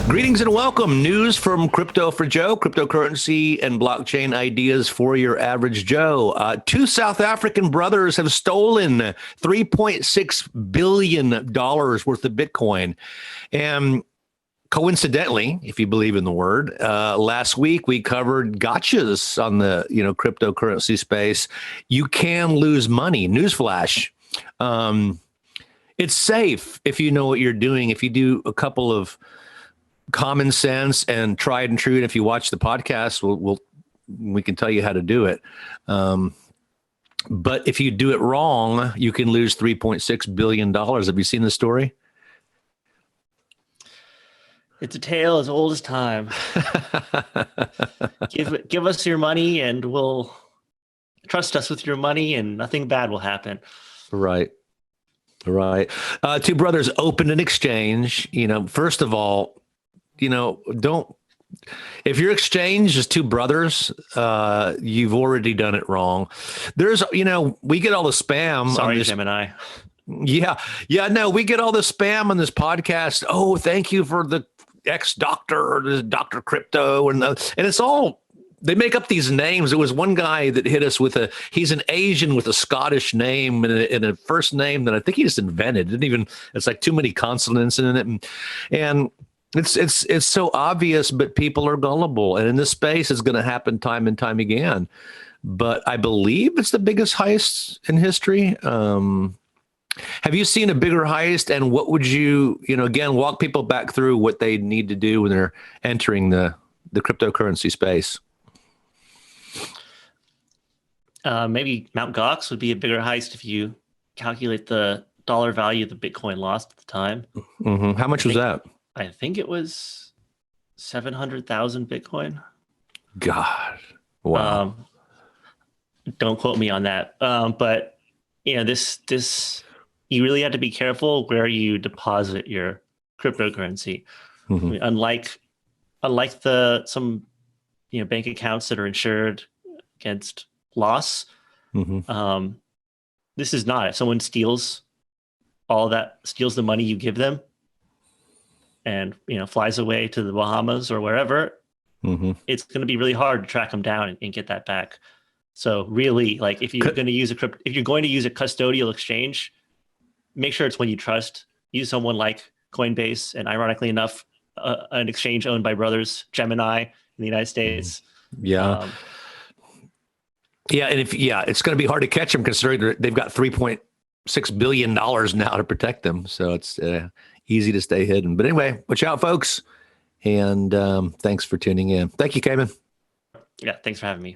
Greetings and welcome. News from Crypto for Joe, cryptocurrency and blockchain ideas for your average Joe. Two South African brothers have stolen $3.6 billion worth of Bitcoin. And coincidentally, if you believe in the word, last week we covered gotchas on the cryptocurrency space. You can lose money. Newsflash. It's safe if you know what you're doing. If you do a couple of common sense and tried and true, and if you watch the podcast, we can tell you how to do it. But if you do it wrong, you can lose $3.6 billion. Have you seen the story? It's a tale as old as time. Give us your money and we'll trust us with your money and nothing bad will happen. Right. Two brothers opened an exchange. First of all, if your exchange is two brothers, you've already done it wrong. We get all the spam. Sorry, Gemini. Yeah. No, we get all the spam on this podcast. Oh, thank you for the ex-doctor or the Dr. Crypto. And it's all, they make up these names. It was one guy that hit us with he's an Asian with a Scottish name and a first name that I think he just invented. It's like too many consonants in it. And it's so obvious, but people are gullible. And in this space, it's going to happen time and time again. But I believe it's the biggest heist in history. Have you seen a bigger heist? And what would you, again, walk people back through what they need to do when they're entering the cryptocurrency space? Maybe Mt. Gox would be a bigger heist if you calculate the dollar value of the Bitcoin lost at the time. Mm-hmm. How much was that? I think it was 700,000 Bitcoin. God, wow! Don't quote me on that. But this you really have to be careful where you deposit your cryptocurrency. Mm-hmm. I mean, unlike some bank accounts that are insured against loss. Mm-hmm. This is not. If someone steals the money you give them, and flies away to the Bahamas or wherever, mm-hmm. It's going to be really hard to track them down and get that back. So really, like if you're going to use a custodial exchange, make sure it's one you trust. Use someone like Coinbase, and ironically enough, an exchange owned by brothers Gemini in the United States. Yeah, and it's going to be hard to catch them considering they've got $3.6 billion now to protect them. So it's easy to stay hidden. But anyway, watch out, folks. And thanks for tuning in. Thank you, Cayman. Yeah, thanks for having me.